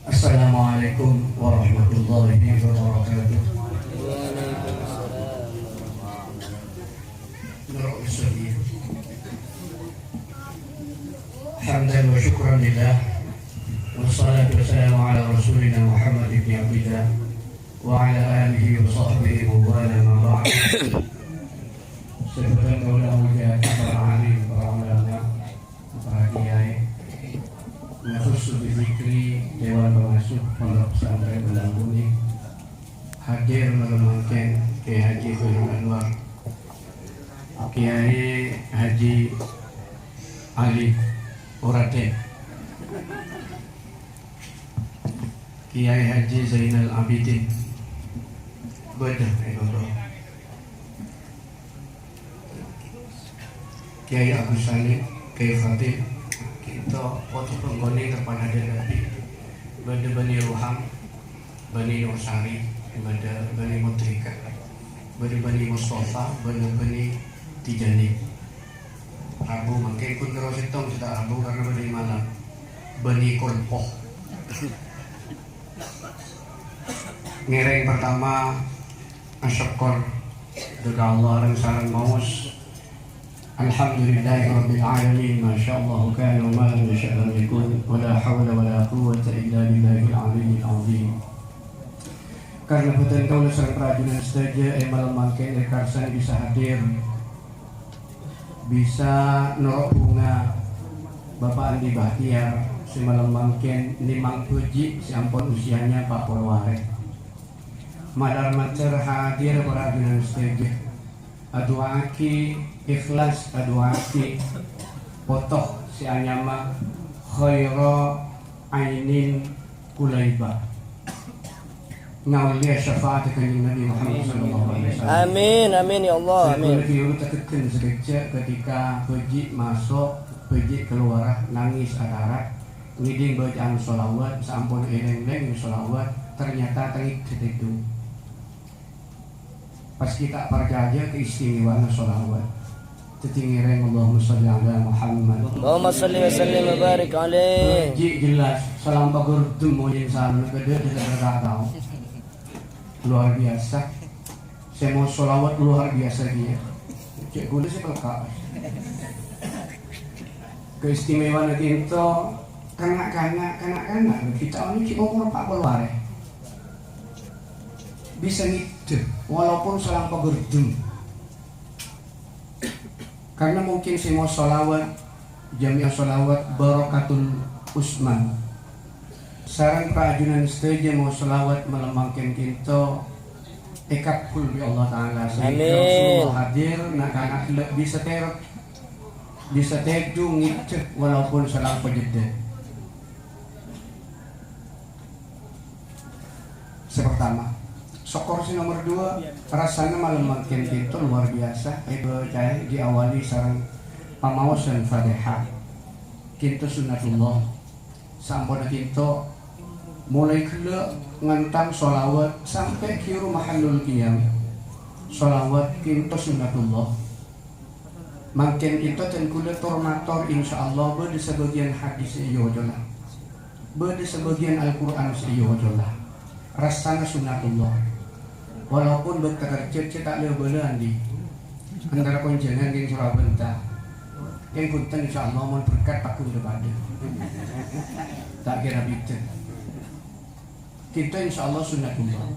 Assalamualaikum warahmatullahi wabarakatuh. Hamdan wa syukran lillah, wassalatu wassalamu ala rasulina Muhammad ibn Abdillah wa ala alihi wa sahbihi wa wala ma ba'd. Sebenarnya kaulah mulia para alim, para ulama, para kiai, khusus diberi Dewan Pengasuh Pondok Pesantren Belanguni hadir melemangkan Kiai Haji Khairul Anwar, Kiai Haji Ali Oraten, Kiai Haji Zainal Abidin Badah Kiai Agus Salim, Kiai Khatib, kita waktu penggoni kepada Nabi Bada Bani Ruham, Bani Nursari, Bada Bani Mutrika, Bada Bani Mustafa, Bada Bani Tijani. Rabu mungkin pun terus hitung tidak Rabu karena Bani malam, Bani Kolpoh. Ngereng pertama asyukur dengan Allah dan saran maus. Alhamdulillahirabbil alamin, masyaallah kana wa ma lam yasha' lam yakun, wa la hawla wa la quwwata illa billahil aliyyil azim. Karena betul kau serang prajurit saja malam mangke rekarsan bisa hadir, bisa norok bunga Bapak Andi Bahtiar semalam mangken limang puji si ampun usianya Pak Polware madar macer hadir prajurit saja aduaki ikhlas aduaki potoh si anyama khaira ainin kulaiba ngaulia syafaat kanjeng Nabi Muhammad sallallahu alaihi wasallam. Amin amin ya Allah amin. Saya teketin sekejap ketika puji masuk puji keluar nangis adara ngiding bacaan sholawat sampun eleng-eleng sholawat ternyata tengik itu pas kita percaya keistimewaan sholawat tetinggiran Allahumma sholli ala Muhammad Allahumma sholli wa sallim wa barik alaih. Jelas salam bagur tumuin salam gede tidak tahu luar biasa. Saya mau sholawat luar biasa dia. Cek gue sih pelak. Keistimewaan itu kanak-kanak kita ini cik umur Pak Polware bisa ngide walaupun salam pagurdum karena mungkin si mau sholawat jamiah sholawat Barakatul Usman saran prajunan setuju mau sholawat melemangkan kita ekapul ya Allah Ta'ala sehingga hadir nak anak bisa tedu ngide walaupun salam pagurdum. Sepertama sokor si nomor 2 rasanya malam makin itu luar biasa. Ibu saya diawali sarang pamawasan Fatihah kinto sunnatullah sampun kinto mulai kele ngentang sholawat sampai kiru mahallul qiyam sholawat kinto sunnatullah makin itu dan kule tormator insyaallah berde sebagian hadis iyojolah berde sebagian Al-Quran iyojolah rasanya sunnatullah walaupun berkerja cetak lebelan di antara konjengan yang Surabaya yang kunten insyaallah mau berkat aku depan tak kira bikin kita insyaallah sunnatullah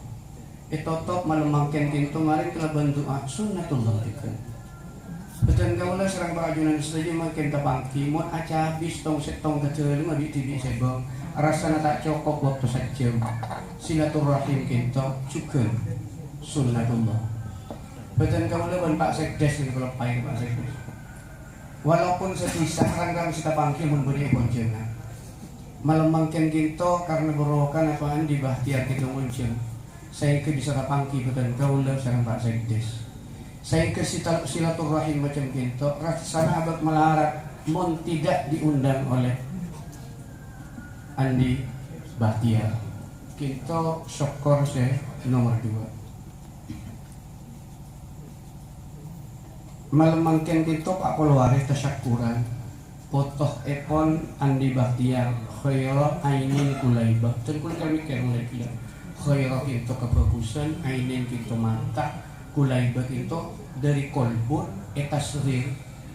itu top melemangkan kita mari kita bantu sunnatullah itu betul kaulah serang prajurit saja makin terpangki mau aca habis tong setong kecil lima di TV sebab rasanya tak cukup waktu saja silaturahim kita juga sunnatullah betul kaulah ban Pak Sekdes ini kalau pahit Pak Sekdes walaupun sepisah kan kami kita panggil memberi konjengan melemangkan kita karena berokan apaan di Bahtiar kita muncul saya ke bisa panggil betul kaulah serang Pak Sekdes saya ke silaturahim macam kita rasanya abad melarat mon tidak diundang oleh Andi Bahtiar kita syukur saya nomor 2 melemangkan kita Pak Polware tasyakuran potoh epon andi baktiar khaira ainin kulaibah dan kula kami mulai kira khaira itu kebagusan ainin itu mata kulaibah itu dari kolbun etasrir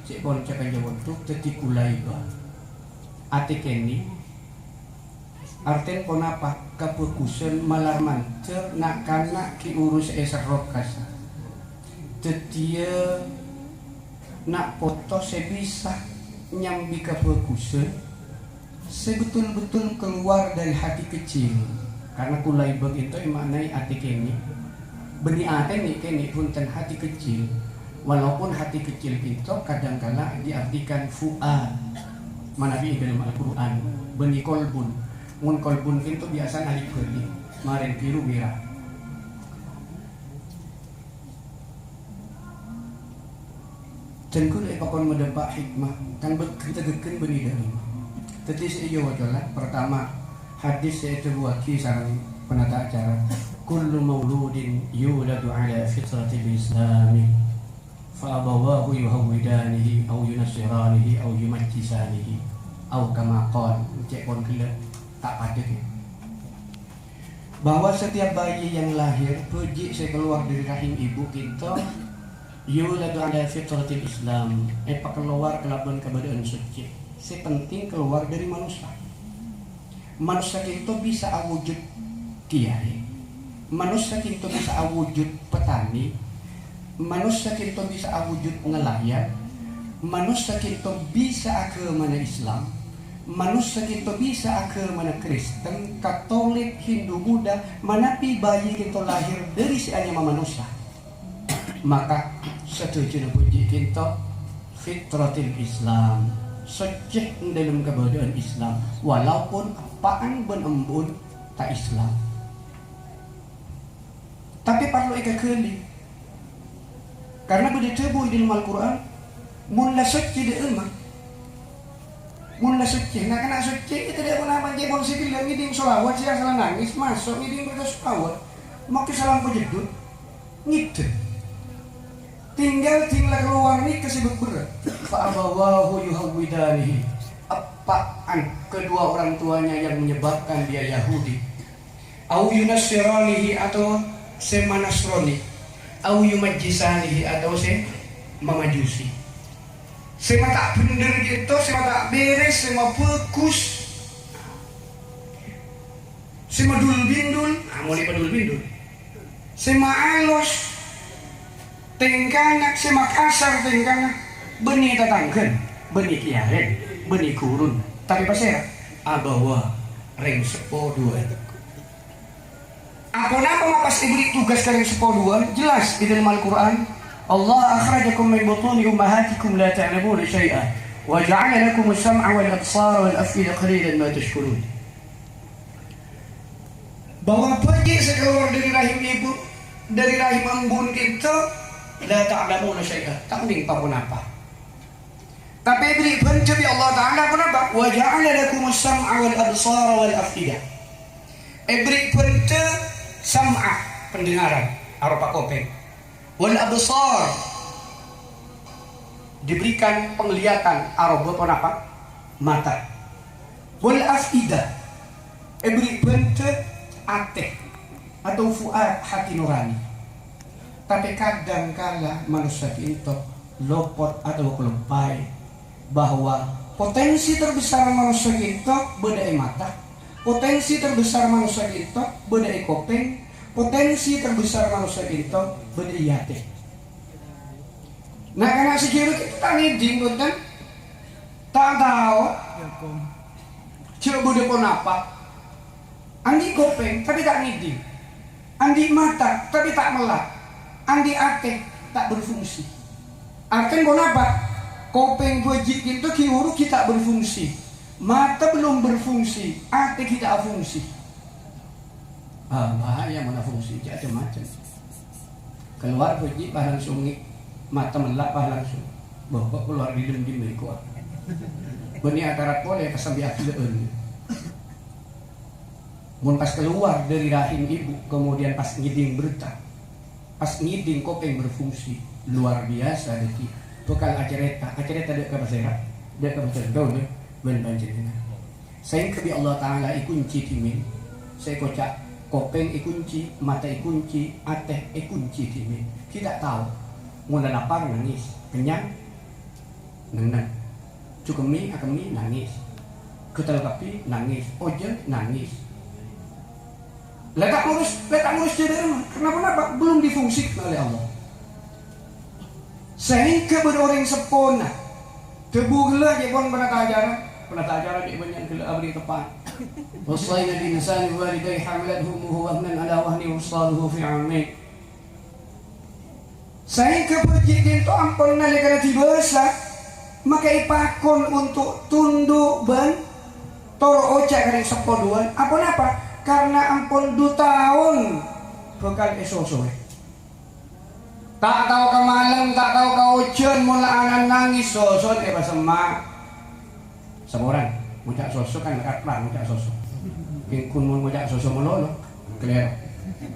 cek pon cakan jawab tuh teti kulaibah ati keni arten pon apa kebagusan malar mancer nakana ki urus esarok kasa tetia nak foto saya bisa nyambi kebagusan sebetul-betul keluar dari hati kecil karena kulaibah itu maknai hati keni benih ate nih keni punten hati kecil walaupun hati kecil itu kadang-kala diartikan fuad manabi dalam Al-Quran benih kolbun mun kolbun itu biasa alif benih maren biru merah dan kuda ipakon mendampak hikmah kan kita geken benih dari tadi saya wajolah pertama hadis saya terbuaki sarang penata acara kullu mauludin yuladu ala fitratil islami fa abawahu yuhawwidanihi aw yunassiranihi aw yumajjisanihi aw kama qala cek pon kila tak padet bahwa setiap bayi yang lahir puji saya keluar dari rahim ibu kita yuladu ala fitratil islam pak keluar kelaban keadaan suci sepenting keluar dari manusia itu bisa awujud kiai manusia itu bisa awujud petani manusia itu bisa awujud nelayan manusia itu bisa agama Islam manusia itu bisa agama Kristen Katolik Hindu Buddha manapi bayi itu lahir dari si anyama manusia maka setuju puji kita fitratil Islam sejak dalam kebudayaan Islam walaupun apaan benembun tak Islam tapi perlu eka keli karena beritahu di dalam Al-Quran mula suci di emak mula suci nah kena suci kita tidak pernah menjebol sipil dan ngiding solawat siya salah nangis masuk ngiding bersolawat mau kesalam pejedut ngiding tinggal keluar nih kesibuk berat fa'abawahu yuhawwidanihi apaan kedua orang tuanya yang menyebabkan dia Yahudi au yunassiranihi atau sema Nasrani au yumajjisanihi atau memajusi sema tak bener gitu sema tak beres sema bagus sema dul bindul mulai padul bindul sema alos tengkanak semak asar tengkanak benih tatangken benih kiaren benih kurun tapi pasir abawa ring sepo dua apa nama pas diberi tugas ke ring sepo dua jelas di dalam Al-Quran Allah akhrajakum min butuni ummahatikum la ta'lamuna syai'an wa ja'ala lakum as-sam'a wal absara wal af'ida qalilan ma tashkurun bahwa pergi sekeluar dari rahim ibu dari rahim embun kita la ta'lamuna syai'an tak mengpa pun apa tapi beri pencebi Allah Ta'ala pun apa wa ja'ala lakum as-sam'a wal absara wal af'idah beri pente sam'a pendengaran arupa kopeng wal absar diberikan penglihatan arupa pun apa mata wal af'idah beri pente ate atau fuad hati nurani tapi kadang-kala manusia itu lopot atau kelupai bahwa potensi terbesar manusia itu bedai mata, potensi terbesar manusia itu bedai kopeng, potensi terbesar manusia itu bedai yate. Nah karena segitu kita tak ngiding kan, tak tahu, coba bude pun apa, andi kopeng tapi tak ngiding, andi mata tapi tak melak. Andi ate tak berfungsi. Artinya kenapa? Kopeng wajib itu kiuru kita berfungsi. Mata belum berfungsi, ate kita fungsi. Bahaya mana fungsi macam-macam. Keluar wajib langsung mata melap langsung. Bawa keluar di dalam mereka. Beni akarat boleh kesambi akileun. Mun pas keluar dari rahim ibu, kemudian pas ngiding berita. Pas ngiding kopeng berfungsi luar biasa deki bekal acereta dek ke pasera dia kebetulan ni ben-ben saya kebi Allah Ta'ala ikunci timin saya kocak kopeng ikunci mata ikunci ateh ikunci timin tidak tahu mulai lapar nangis kenyang nang cukemi akemi nangis ketel kapi nangis ojek nangis letak ngurus jadi rumah kenapa belum difungsikan oleh Allah sehingga berorang sepona tebu gela je pun penata ajaran di banyak gela abdi tepat wasaina bi insani walidayhi hamalathu ummuhu wahnan ala wahni wasaluhu fi amin sehingga berjikin to ampun nalika dibasa maka ipakon untuk tunduk ban toro ojek kering sepoduan apa karena ampun 2 tahun bekal esoso tak tahu ke malam tak tahu ke hujan mula anak nangis soson pasemak seorang mucak sosok kan katlah mucak sosok pingkun mun mucak sosok melolo clear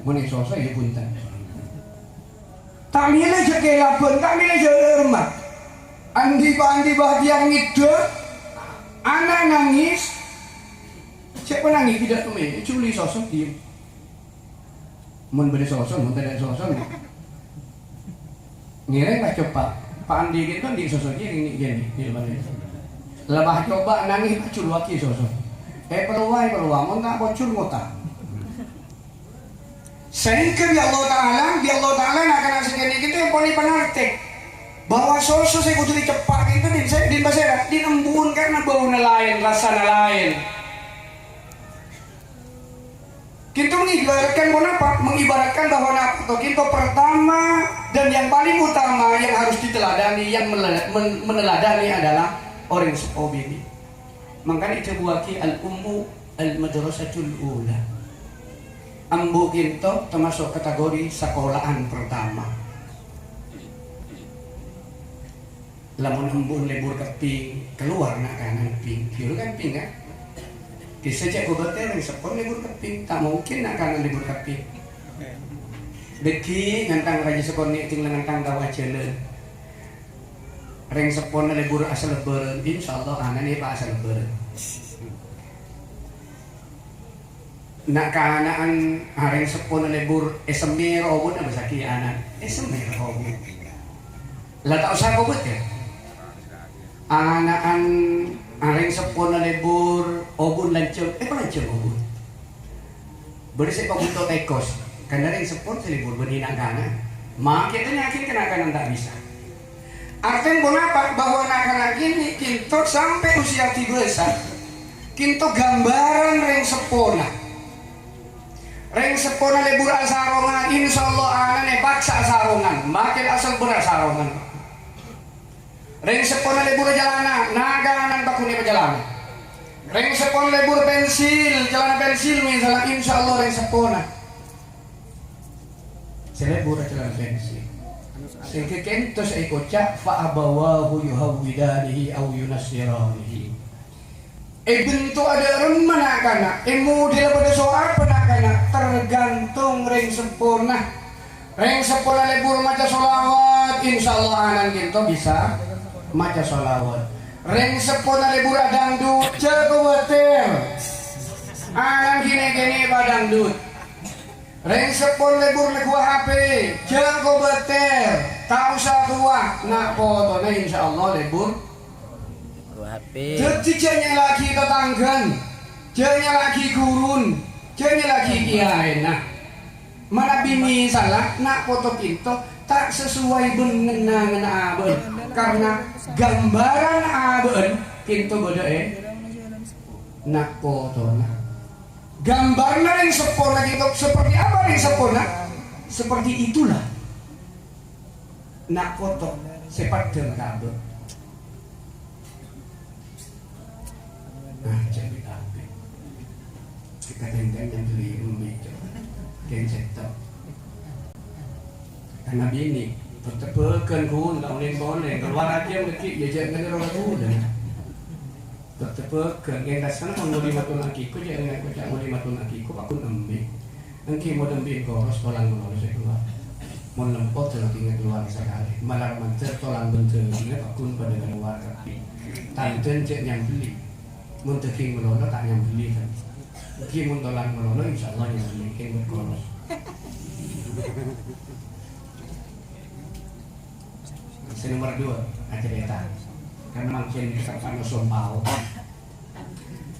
mun sosok ya punten tak milih je kelabon tak milih je rumah andi bahagia ngidul anak nangis siapa nangis tidak temen culi sosok diem mun beri sosok mun tidak sosok ngiring lah coba Pak Andi gitu di sosok gini di depan itu lebah coba nangis pacul waki sosok peluai mun tak bocul ngotak sehingga bi Allah Ta'ala nak kena segini gitu yang paling pengerti bahwa sosok saya kudu dicepak itu di bahasa di embun karena bau lain rasa lain kita mengibaratkan bahwa kita pertama dan yang paling utama yang harus diteladani yang meneladani adalah orang sepobi ini makanya itu buaki al-ummu al-madrasatul ula ambu kita termasuk kategori sekolahan pertama lamun embun lebur keping keluar nak kanan ping kiri kan ping kan kisah cek gobatnya yang sepon libur keping tak mungkin nak kanan libur keping beki ngantang raja sepon ni tinggal ngantang tawa jalan reng sepon libur asal lebaran insyaallah kanan ni pak asal lebaran nak kanaan reng sepon libur esemir obun apa sakit anak esemir obun lah tak usah gobat ya anaan areng sepon lebur obun lancung lancung obun berisik kok butuh tekos karena areng sepon selibur beninak kanan mak kita yakin kena kanan tak bisa artinya kenapa bahwa anak-anak ini kinto sampai usia 3 kinto gambaran reng sepona lebur asarongan insyaallah anane paksa sarongan makin asal beras sarongan reng sepon lebur jalanan naganan bakuni perjalanan reng sepon lebur pensil jalanan pensil misalnya insyaallah reng sepona selebur jalanan pensil sehingga kentos ikocak fa'abawahu yuhawwidanihi au yunasiranihi bentuk ada remana kana model pada soal penakana tergantung reng sepona lebur maca sholawat insyaallah anan kita bisa maca sholawat reng sepona lebur dangdut jago betel anan gini badangdut reng sepon lebur legua HP jago betel tak usah tua nak foto insyaallah lebur HP jadi jenya lagi tetanggan jenya lagi gurun jenya lagi kiai nah mana bini salah nak foto kita tak sesuai benenangan abon karena gambaran abon kita beda nak foto nah gambarnya yang sepona gitu seperti apa yang sepona seperti itulah nak foto sepadan kabel nah jadi apa kita tentang yang beli rumah yang cetak karena bini tertepekan kun tak boleh keluar aja mesti jajan dengan orang tua tertepekan yang dasarnya mau 5 tahun lagi ku jangan aku cak mau 5 tahun lagi ku aku nembe engki mau nembe koros balang koros keluar mau lempot lagi keluar sekali malah mancer tolang bentur ini pakun pada keluar tanten cek yang beli untuk king melono tak yang beli kan king tolang melono insyaallah yang beli king berkolos nomor 2 aja deta karena makin sama sompau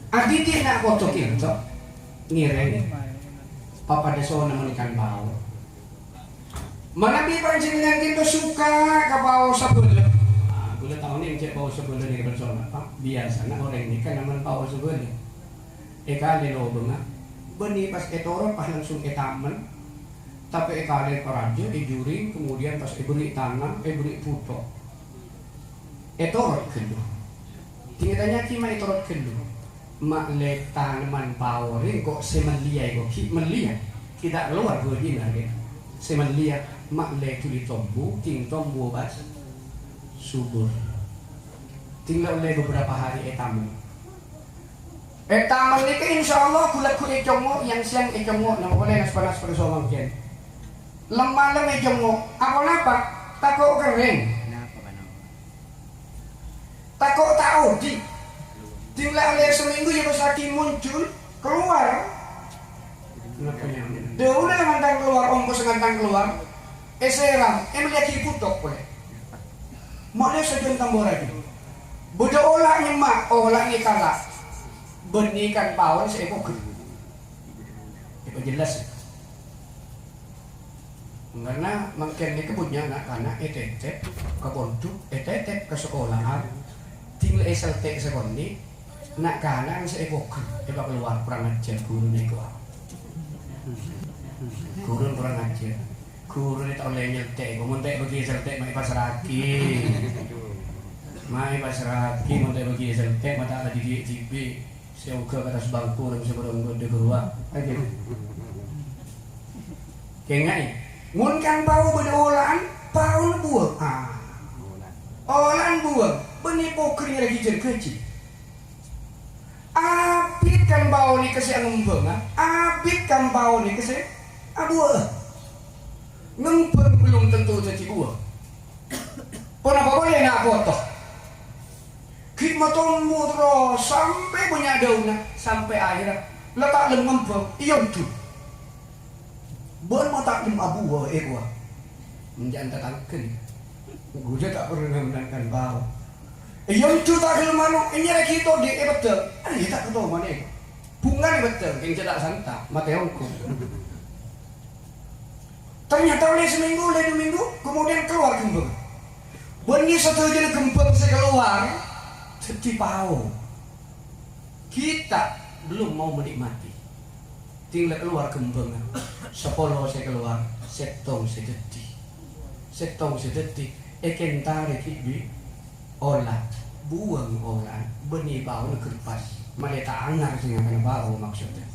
adi dia nak foto kinto ngireng papa deso naman ikan bau mana bi panjenengan kinto suka ka bau sabun gula tahun ini cek bau sabun dari bersama pak biasa nak orang ini kan naman bau sabun kali lo bunga beni pas ketoro pas langsung ke taman tapi kali peraja juring kemudian pas beri tanah beri puto etorot kelu tinggalnya kima etorot kelu mak le tanaman powering kok semelia kok melia tidak keluar begini lagi semelia mak le tuli tombu ting tombu bas subur tinggal le beberapa hari etamu etamu ini insyaallah kulat ku econgo yang siang econgo nama boleh nas panas pada somang ken lemah econgo apa takut kering takut tahu tinggal oleh seminggu ya pas lagi muncul keluar dulu ngantang keluar ongkos ngantang keluar seram melihat putok boleh maknya sejun tambor lagi budak olah nyemak olah ni kalah benikan pawon seekor itu jelas karena makin ini kebunya anak-anak etetek ke pondok etetek ke sekolahan tinggal SLT sekondi nak kanan seekor coba keluar kurang ajar guru ni guru kurang ajar guru ni tak boleh nyetek kamu tak bagi SLT mai pasraki mau tak bagi SLT mata ada di TV seuga ke atas bangku dan sebelum di keluar aja kengai mun kan bau bedolan bau buang olan buang benih pokri lagi jadi kecil abit kan bau ni kasi ngembeng abit kan bau ni kasi buah ngembeng belum tentu jadi buah pun apa boleh nak foto khidmatul mudra sampai punya daunnya sampai akhirnya letak lem ngembeng iya tuh bon mau tak lim abu wa ekwa menjan tatangken gue tak pernah menangkan bau yang tu tak lim mano ini lagi to di betul ini tak tahu mana bunga ni betul yang cedak santa mateongku ternyata oleh seminggu oleh 2 minggu kemudian keluar gembeng beni satu jenis gembeng sekeluar jadi bau kita belum mau menikmati tinggal keluar gembeng sepolo saya keluar setong sedeti ekentare kibi olah buang olah benih bau kerpas maleta angar sehingga kena bau maksudnya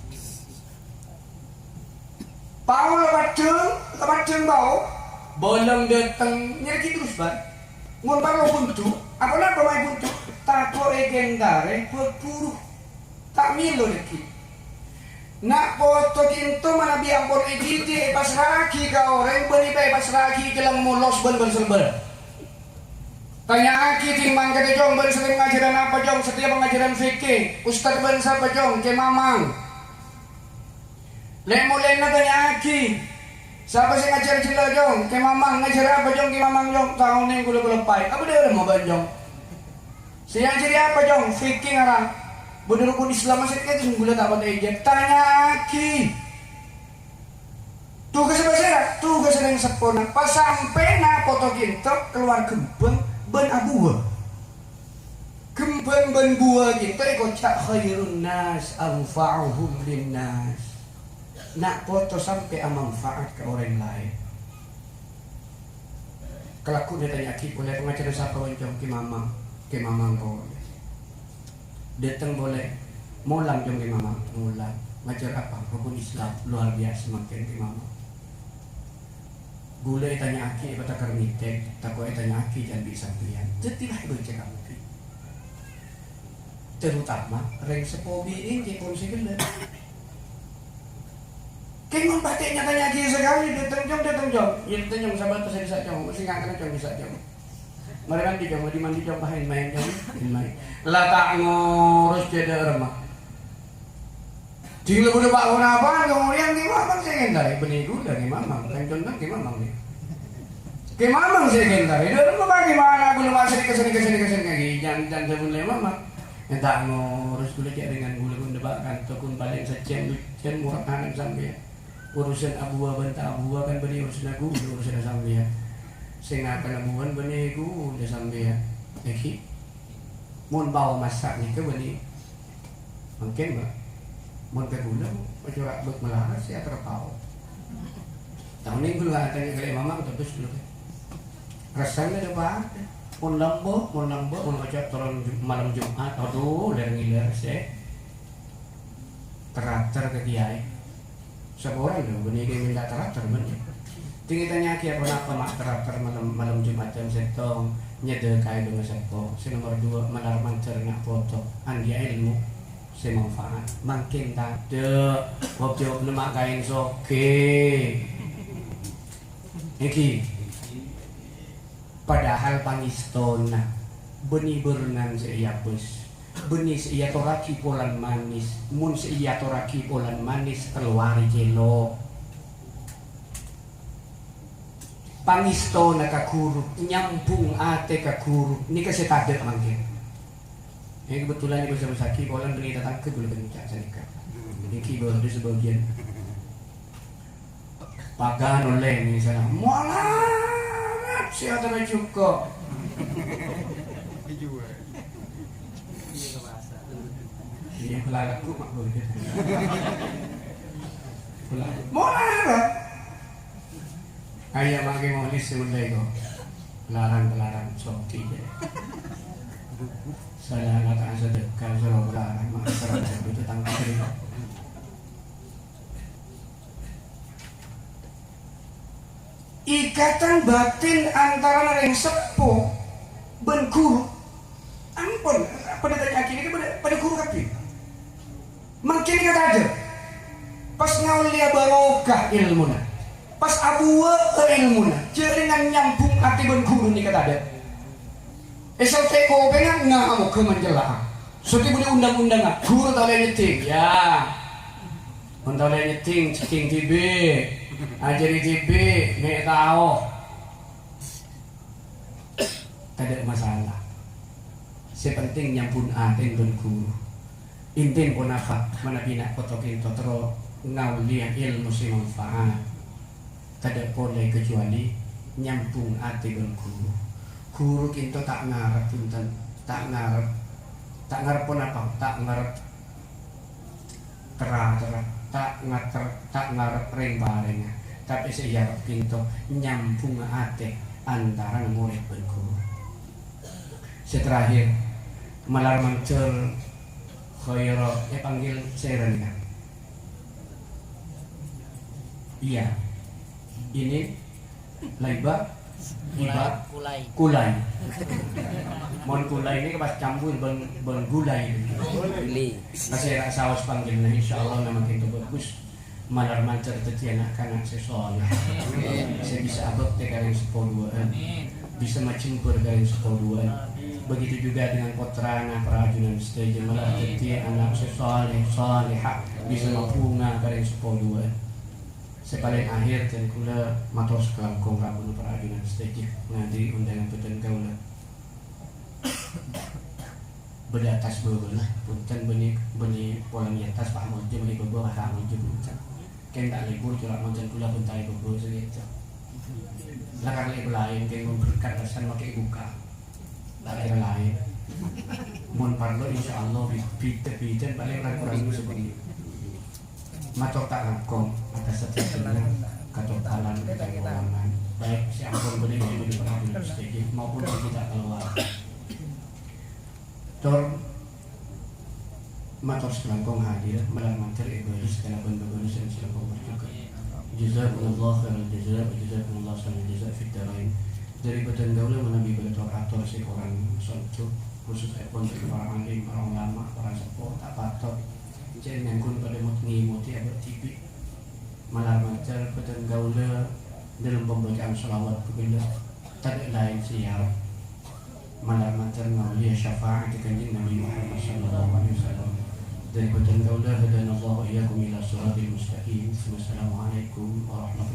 bau lebat bau bolong datang nyerki terus ban ngumbar lo buntu apa nak pemain buntu tako ekentare berburu tak milo lagi nak foto kinto mana biang pon editi pas raki ka orang beni pas raki kelang mulos ben serber tanya aki timbang kata jong ben sering ngajaran apa jong setiap pengajaran fikih ustaz ben siapa jong ke mamang mulai na tanya aki siapa sih ngajar cila jong ke mamang ngajar apa jong ke mamang jong tahun yang gula pai apa dia udah mau ban jong saya ngajar apa jong fikih ngarang bener rukun Islam masih kayak gula tak pada ejek tanya aki tuh kesempatan sepona pas sampai na foto kintok keluar gembeng ben abuah gembeng ben buah kita ikut cak khairun nas anfa'uhum linnas nak foto sampai manfaat ke orang lain kalau aku ditanya aki boleh pengacara siapa wancong ke mamang kau datang boleh mulang jom ke mama mulang ngajar apa rukun Islam luar biasa makin ke mama gulai tanya aki kata kermitek takoi tanya aki dan bisa pilihan jadilah baca kamu terutama reng sepobi ini pun segala Kengon batiknya tanya lagi sekali dia tenjong. Ya tenjong sahabat saya bisa jong, mesti ngangkat jong bisa jong. Mereka di mandi jong main jong, main. Lah tak ngurus jadi remah. Di lebih pak apa? Kemudian gimana saya ngendai benih gula gimana? Kan contoh gimana nih? Gimana saya ngendai? Dia rumah bagaimana? Aku lepas kesini lagi. Jangan sebelum mama. Tak ngurus gula cek dengan gula pun debakan. Tukun paling secen murah kanan sampai. Urusan abuah bantah abuah kan benih urusan aku urusan sampai. Saya akan abuan benih aku udah sampai. Oke. Mun bawa masak ni ke benih. Mungkin mbak. Mun ke gula, corak buat melaras saya tertawa. Tahun ini gula tanya kali mama terus dulu. Rasanya ada apa? Mun lembut, mun ocak turun malam Jumat. Aduh, dari ngiler saya. Teratur ke kiai. Seorang tu, benih dia minta teratur benih. Tinggi tanya kiai kenapa mak teratur malam Jumat jam setong nyedek kai dengan sepo. Si nomor 2 menar mancer nak foto. Andi ilmu. Saya manfaat makin tak ada waktu lemak kain soke iki padahal pangistona benih berenang seiya bus benih seiya toraki polan manis mun seiya toraki polan manis keluar jelo pangistona kaguru nyambung ate kaguru ini kasih tadet mangkin. Ini kebetulan ini bersama Saki, kalau beli datang ke dulu bencak senika. Ini keyboard itu sebagian pagan oleh misalnya, mualat siapa tak cukup. Ini pelalaku mak boleh. Mualat. Ayah makin monis sebenarnya kok. Pelarang soki. Saya katakan sedekah suruh berlarang maka serang itu tangkap diri. Ikatan batin antara yang sepuh ben guru ampun pada tanya kini pada guru kapi makin kata aja pas ngaulia barokah ilmuna pas abuwa ilmuna jaringan nyambung hati ben guru ni kata ada SLT kau pengen nggak kamu ke menjelang. Sudah punya undang-undang nggak? Guru tak boleh nyeting, ya. Untuk boleh nyeting, ceking TV, ajari TV, mek tahu. Tidak masalah. Sepenting nyampun aten dan guru. Intin pun apa? Mana bina kotokin totro ngaulian ilmu si manfaat. Tidak boleh kecuali nyampung aten dan guru. Guru kita tak ngarep punten, tak ngarep pun apa, tak ngarep terang, tak ngarep ring bareng, tapi sejarah kita nyambung ate antara murid dan guru. Seterakhir malar mancer khaira panggil saya kan. Iya, ini laiba. Kulai. Mon kulai ini pas campur ben gulai. Kasih saus panggilnya insyaallah nama kita bagus. Malar mancer teti anak-anak sesuatu. Saya bisa abot dengan sepoduan. Bisa macimpur dengan sepoduan. Begitu juga dengan putrana perajunan stage malar teti anak sesuatu salihah bisa mapunga dengan sepoduan. Sepaling akhir dan kula matos kelangkong rabun perajunan stage nanti undangan peten kaula berdatas bebelah punten benih pola atas Pak Mojo benih bebo Pak Mojo punten kan tak libur curang nonton kula bentai bebo segitu lakar libur lain kayak memberkat pesan pakai buka lakar lain mun parlo insyaallah biten paling kurang itu seperti matok tak langkong atas setiap katokalan keterangan baik si ampun benih di perajunan stage maupun kita keluar Tor matur selangkong hadir melamar egois karena bonus yang selangkong berjuga. Jazakumullah khairal jazaa wa jazakumullah khairal jazaa fid darain. Dari badan gaula menabi atur si orang sonco khusus untuk para alim, para ulama, para sepuh tak patok. Jangan kun pada muti abad TV. malam macar peten gaula dalam pembacaan salawat kepada tak lain siap malam macar ngaulia syafaat kanjeng Nabi Muhammad sallallahu alaihi wasallam dari peten gaula hadana Allah iyyakum ila siratal mustaqim. Wassalamualaikum warahmatullahi